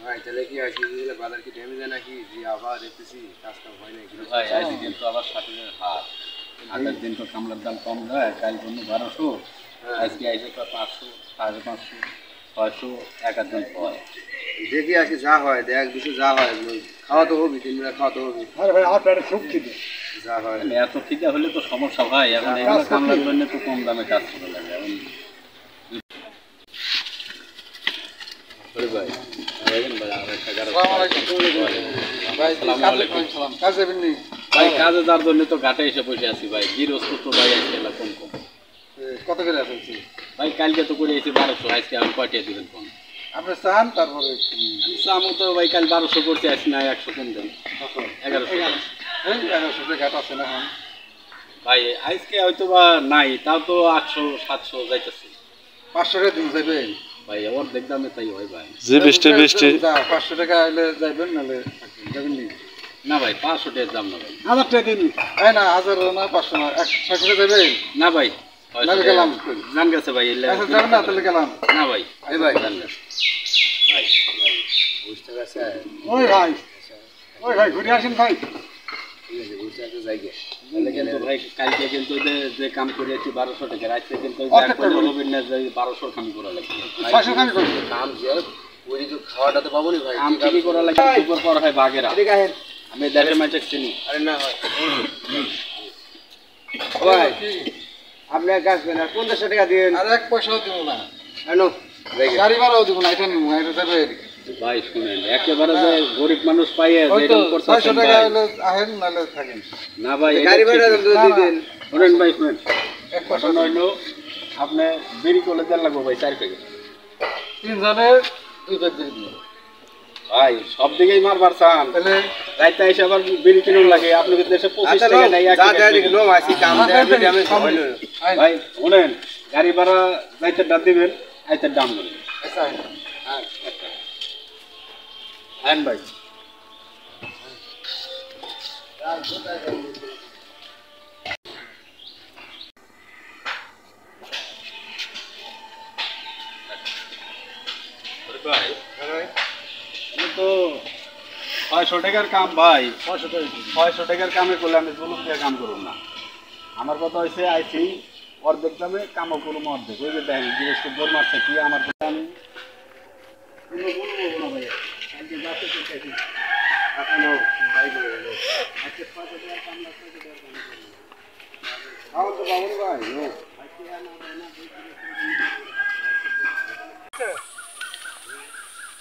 ভাই তাহলে কি আছে বাজার কি ড্যামেজ নাকি যে আবার দেখতেছি কাজটা হয় নাকি ভাই আজকে কিন্তু আবার ষাটের হাট আগের দিন তো কামলার দাম কম যায় কাল জন্য 1200 আজকে আইসে তো 500 550 600 এক একজন হয় দেখি আসি যা হয় দেখ দুশো যা হয় খাওয়া তো হবে 3 বেলা খাওয়া তো হবে আরে ভাই আপনার সুখ খিদে যা হয় এত খিদে হলে তো সমস্যা ভাই এখন এগুলো কামলার জন্য তো কম দামে কাজ করা লাগে এখন ভাই কাজে যার জন্য তো ঘাটে এসে বসে আছি ভাই গৃহস্থ তো ভাই আজকে কম কম কত করে আছে ভাই কালকে তো করে এসে 1200 আজকে আমি কয়টা দিবেন কোন আপনি চান তারপরে আমি তো ভাই কাল 1200 করতে আসি না 100 কম দেন 1100 ঘাট আছে না এখন ভাই আজকে হয়তো বা নাই তাও তো 800 700 যাইতেছে 500 টাকা দিন যাবেন ভাই ওর দেখলাম তাই হয় ভাই যে বৃষ্টি 500 টাকা আইলে যাবেন নালে যাবেন নি না ভাই 500 টাকা দাম না ভাই 1000 টাকা দিন এই না 1000 না 500 না 600 টাকা যাবেন না ভাই নালে গেলাম জান গেছে ভাই আচ্ছা যাবেন না তাহলে গেলাম না ভাই এই ভাই জান গেছে ভাই বুঝতে পারছে ওই ভাই ঘুরে আসেন ভাই ঠিক আছে বুঝতে পারছে যাইগে তাহলে কিন্তু ভাই কালকে কিন্তু যে কাম করেছি 1200 টাকা আজকে কিন্তু হবে না যে 1200 কাম করা লাগবে 600 টাকা করে কাম যে ওই তো খাওয়াটা তো পাবো না ভাই কাম কি করা লাগবে দুপুর পর হয় বাগেরা ঠিক আছে আমি দেশে মাঝে চিনি আরে না হয় ভাই আপনি কাজ করেন আর 1500 টাকা দিন আর 1 পয়সাও দিব না আনো গাড়ি ভাড়াও দিব না এটা নিব এটা যাবে ভাই শুনেন একেবারে যে গরিব মানুষ পাইয়ে যেরকম করতে 600 টাকা হলে আহেন নালে থাকেন না ভাই গাড়ি ভাড়া দিয়ে দেন শুনেন ভাই শুনেন 1 পয়সা নইলো আপনি বিড়ি করলে দেন লাগবে ভাই 4 প্যাকেট 3 জনের 2 প্যাকেট দিয়ে দিন ভাই সব দিকেই মারবার চান তাহলে রাইতে এসে আবার বিড়ি কিনুন লাগে আপনাদের দেশে 25 টাকা নাই এক যা যা দেখো লোম আসি কাম দেবে আমি হইলো ভাই শুনেন গাড়ি ভাড়া রাইতে দাম দিবেন আইতে দাম বলেন আচ্ছা হ্যাঁ আইন ভাই তো 600 টাকার কাম ভাই 600 টাকার কামে করলে আমি জুলুম দিয়ে কাম করব না আমার কথা হয়েছে আইসি অর্ধেক দামে কামও করবো অর্ধেক ওই যে দেখেন গৃহস্থ বোর মারছে কি আমার কথা আমি বলবো না ভাই কালকে যাতে করতেছি আপনাও ভাই বলে আজকে 600 টাকার কাম লাগছে খাওয়া তো পাবো ভাই নো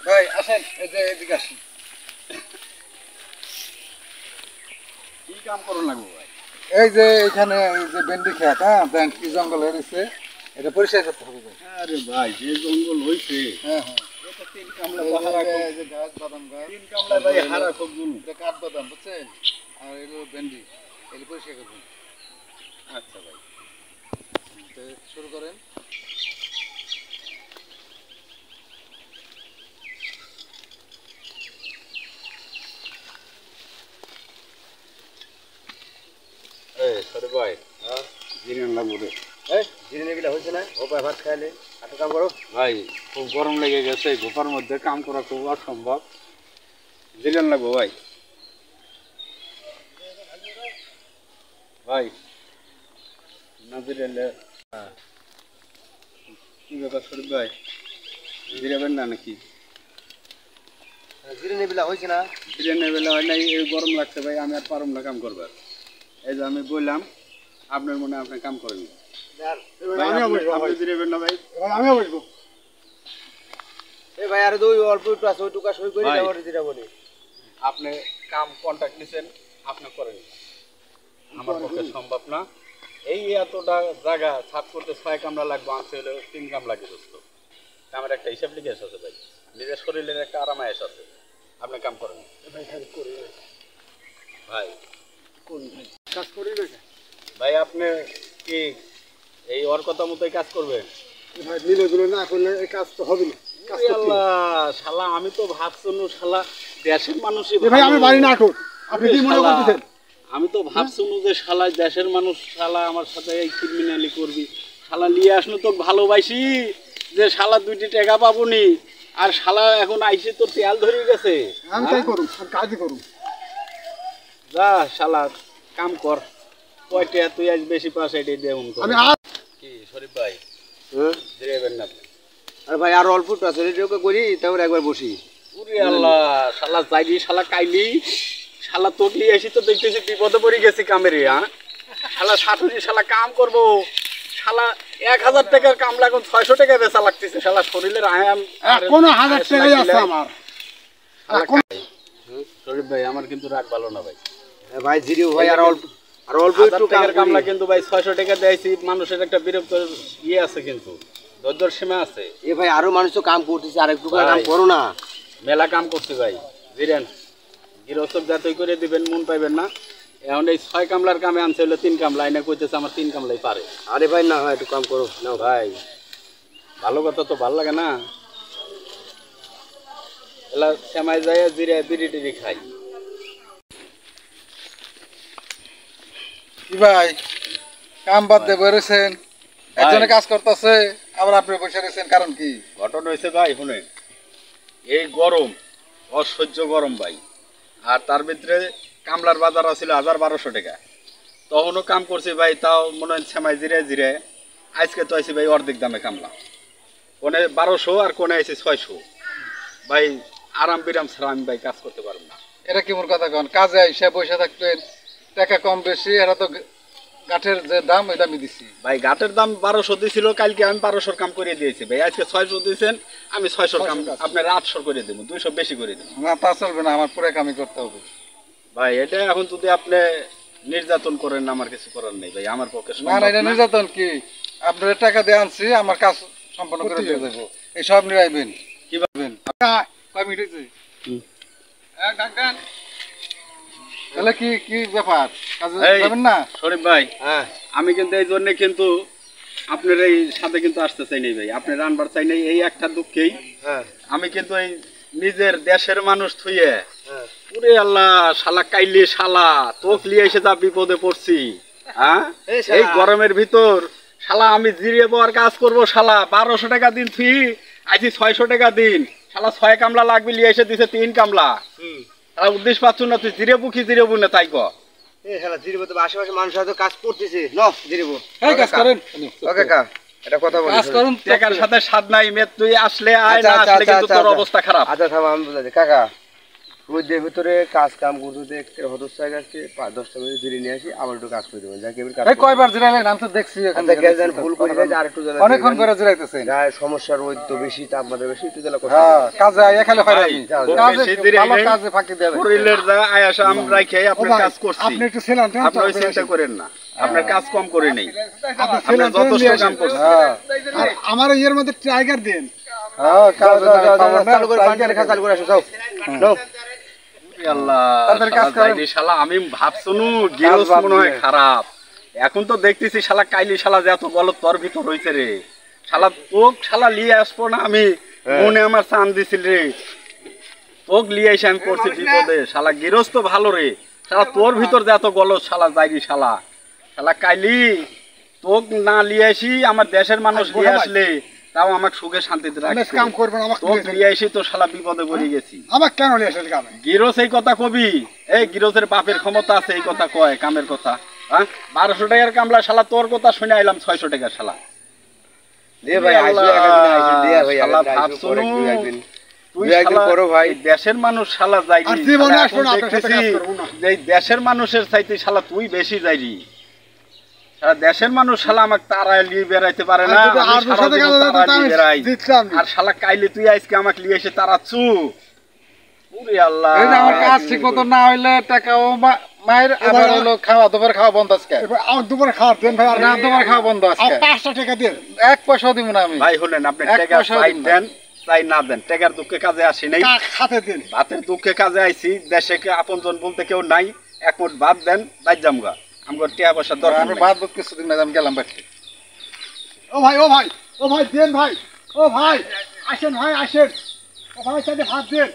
ভাই আসেন এদিকে আসেন কি কাম করুন লাগবো ভাই এই যে এখানে এই যে বেন্ডি খেত হ্যাঁ দেন কি জঙ্গল হয়েছে এটা পরিষ্কার করতে হবে ভাই আরে ভাই যে জঙ্গল হইছে হ্যাঁ হ্যাঁ এটা 3 কামলা পাহারা এই যে গাছ বাদাম গাছ 3 কামলা ভাই হারা খুব গুণ এটা কাঠ বাদাম বুঝছেন আর এগুলো বেন্ডি এগুলো পরিষ্কার করবেন আচ্ছা ভাই তো শুরু করেন সরে ভাই হ্যাঁ জিরিয়ান লাগবো রে এই জিনিস এগুলো হয়েছে না ও ভাত খাইলে এত কাম করো ভাই খুব গরম লেগে গেছে গোপার মধ্যে কাম করা খুব অসম্ভব জিরিয়ান লাগবো ভাই ভাই না জিরিয়ালে কি ব্যাপার শরীফ ভাই জিরাবেন না নাকি জিনিস এগুলো হয়েছে না জিরিয়ানের বেলা হয় নাই এই গরম লাগছে ভাই আমি আর পারুম না কাম করবার এই যে আমি বললাম আপনার মনে আপনি কাম করেন আপনি জিরাবেন না ভাই আমিও বসবো এই ভাই আর দুই অল্প একটু আছে ওইটুকু সই করে ভাই। দাও দিরা বলি আপনি কাম কন্ট্যাক্ট নিছেন আপনি করেন আমার পক্ষে সম্ভব না এই এতটা জায়গা সাফ করতে 6 কামরা লাগবে আনতে হলে 3 কাম লাগে দোস্ত আমার একটা হিসাব লিখে আছে ভাই নিজের শরীরের একটা আরাম আয়েস আছে আপনি কাম করেন ভাই খালি করি ভাই কাজ করি দেখে ভাই আপনি কি এই ওর কথা মতোই কাজ করবেন ভাই মিলে গুলো না করলে এই কাজ তো হবে না কাজ করতে হবে। আল্লাহ শালা আমি তো ভাবছিলাম শালা দেশের মানুষই ভাই আমি ভালো। বাড়ি না আটক আপনি কি মনে শালা, করতেছেন আমি তো ভাবছিলাম যে শালা দেশের মানুষ শালা আমার সাথে এই ক্রিমিনালি করবি শালা নিয়ে আসলো তো ভালোবাসি যে শালা 2টি টাকা পাবনি আর শালা এখন আইসে তো তেল ধরে গেছে। আমি তাই করুম, আমি কাজই করুম। যা শালা কাম কর, কয়টা তুই আজ বেশি পাস এটাই দেবো। আমি কি শরীফ ভাই দেবেন না? আরে ভাই আর অল্প একটু আছে, রেডিওকে করি তারপর একবার বসি। ওরে আল্লাহ, শালা যাইলি শালা কাইলি শালা তোকলি এসি তো দেখতেছি বিপদে পড়ে গেছি কামের। শালা সাটুরি শালা কাম করবো, শালা 1000 টাকার কামলা এখন 600 টাকা বেচা লাগতেছে। শালা শরীরের আয়াম এখনো 1000 টাকাই আছে আমার। শরীফ ভাই আমার কিন্তু রাগ ভালো না ভাই। ভাই জিরিও ভাই আর অল্প একটু টাকার কামলা কিন্তু ভাই 600 টাকা দিয়েছি। মানুষের একটা বিরক্ত ইয়ে আছে, কিন্তু ধৈর্যের সীমা আছে। এ ভাই আরো মানুষ তো কাম করতেছে, আর একটু কাম করো না। মেলা কাম করছি ভাই, জিরেন গৃহস্থ যাতই করে দিবেন মন পাইবেন না। এখন এই 6 কামলার কামে আনছে হলো 3 কামলা, এনে কইতেছে আমার 3 কামলাই পারে। আরে ভাই না হয় একটু কাম করো না ভাই, ভালো কথা তো ভালো লাগে না। এলা সেমাই যায় জিরে বিড়ি টিড়ি খাই। কি ভাই কাম বাদ দিয়ে বেরোছেন, একজনে কাজ করতেছে আবার আপনি বসে রয়েছেন, কারণ কি? ঘটনা হয়েছে ভাই, শুনে এই গরম অসহ্য গরম ভাই, আর তার ভিতরে কামলার বাজার আছিল 1200 টাকা। তখনও কাম করছি ভাই, তাও মনে হয় সেমাই জিরে জিরে। আজকে তো আইছি ভাই অর্ধেক দামে কামলা, কোনে 1200 আর কোনে আইছি 600। ভাই আরাম বিরাম ছাড়া আমি ভাই কাজ করতে পারবো না। এটা কি মোর কথা কন? কাজে আইসা বসে থাকবেন, টাকা কম বেশি, এরা তো গাঠের যে দাম ওই দামই দিছি। ভাই গাটের দাম 1200 দিছিল, কালকে আমি 1200 কাম করে দিয়েছি ভাই। আজকে 600 দিয়েছেন, আমি 600 কাম আপনার 800 করে দেবো, 200 বেশি করে দেবো। না তা চলবে না, আমার পুরো কামই করতে হবে ভাই এটা এখন যদি আপনি নির্যাতন করেন, আমার কিছু করার নেই ভাই, আমার পক্ষে না। না এটা নির্যাতন কি? আপনার টাকা দিয়ে আনছি, আমার কাজ সম্পন্ন করে দিয়ে দেবো। এই সব নিরাইবেন কি ভাববেন? কয় মিনিট হয়েছে? তাহলে কি কি ব্যাপার, কাজে যাবেন না? শরীফ ভাই, আমি কিন্তু এই জন্য কিন্তু আপনার এই সাথে কিন্তু আসতে চাই নাই ভাই, আপনি রানবার চাই নাই এই একটা দুঃখেই। আমি কিন্তু এই নিজের দেশের মানুষ থুয়ে পুরে আল্লাহ শালা কাইলি শালা তোক লিয়ে এসে যা বিপদে পড়ছি। হ্যাঁ এই গরমের ভিতর শালা আমি জিরিয়ে বর কাজ করবো, শালা 1200 টাকা দিন থুই আইছি 600 টাকা দিন। শালা 6 কামলা লাগবে, লিয়ে এসে দিছে 3 কামলা। শালা উদ্দেশ্য পাচ্ছ না, তুই জিরেবু কি জিরেবু না তাই ক? শালা জিরিবো তো, আশেপাশে মানুষ হয়তো কাজ করতেছে, ন জিরিবো কাজ করেন। ওকে কা এটা কথা বলি, কাজ করুন, টাকার সাথে স্বাদ নাই মে, তুই আসলে আয়, না আসলে কিন্তু তোর অবস্থা খারাপ। আচ্ছা থাম, আমি বুঝাচ্ছি কাকা। রোদের ভিতরে কাজ কাম করতে হতস্থায় গেছে, 5-10টা মিনিট জিরিয়ে নিয়ে আসি, আবার একটু কাজ করে দেবেন। যাকে কয়বার জিরাইলেন? আমি তো দেখছি ভুল করে আর একটু অনেকক্ষণ করে জিরাইতেছেন। সমস্যা রোদ তো বেশি, তাপমাত্রা বেশি, একটু জ্বালা কাজে আইয়া খালি হয় আমি কাজে ফাঁকি দেবে শরীরের যা আয়াস আমরা খাই, আপনার কাজ করছি, আপনি একটু ছিলেন, আপনি ওই চিন্তা করেন না, আপনার কাজ কম করে নেই, আপনার যথেষ্ট কাম করছেন। আর আমার ইয়ের মধ্যে টাইগার দেন। চালু করে চালু করে আসো, যাও যাও। আমি ভাবছনু গিরস মনে হয় খারাপ, এখন তো দেখতেছি শালা কাইলি শালা যে এত গলত তোর ভিতর হয়েছে রে। শালা তোক শালা লিয়ে আসবো না আমি, মনে আমার চান দিছিল রে, তোক লিয়ে এসে আমি করছি বিপদে। শালা গিরস তো ভালো রে, শালা তোর ভিতর যে এত গলত শালা যাইরি শালা। শালা কাইলি তোক না লিয়ে আসি, আমার দেশের মানুষ লিয়ে আসলে তাও আমাকে সুখে শান্তিতে রাখছে। কাম করবেন আমাকে তোক লিয়ে আসি তো শালা বিপদে পড়ে গেছি। আমাকে কেন নিয়ে আসেন কামে? গিরস এই কথা কবি, এই গিরসের বাপের ক্ষমতা আছে এই কথা কয় কামের কথা। হ্যাঁ 1200 টাকার কামলা শালা তোর কথা শুনে আইলাম 600 টাকা শালা। দেশের মানুষ শালা যাইরি, দেশের মানুষের চাইতে শালা তুই বেশি যাইরি। দেশের মানুষ শালা আমাকে তারাই লিয়ে বেড়াইতে পারে না, আর শালা কাইলে তুই আজকে আমাকে লিয়ে এসে তারাচ্ছু। আমার কাজ ঠিক মতো না হইলে টাকাও মায়ের, আবার হলো খাওয়া দুপুরে খাওয়া বন্ধ আজকে। আমার দুপুরে খাওয়া দেন ভাই, আর না দুপুরে খাওয়া বন্ধ আজকে। 500 টাকা দেন, 1 পয়সাও দিব না আমি। ভাই শুনেন, আপনি টাকা চাই দেন চাই না দেন, টাকার দুঃখে কাজে আসি নাই, খাতে দেন। ভাতের দুঃখে কাজে আইছি, দেশে আপনজন বলতে কেউ নাই, এক মুঠ ভাত দেন বাদ জামগা, আমার টাকা পয়সা দরকার আমি বাদ বুক কিছুদিন না, আমি গেলাম বাড়ি। ও ভাই ও ভাই ও ভাই দেন ভাই, ও ভাই আসেন ভাই আসেন, ও ভাই সাথে ভাত দেন।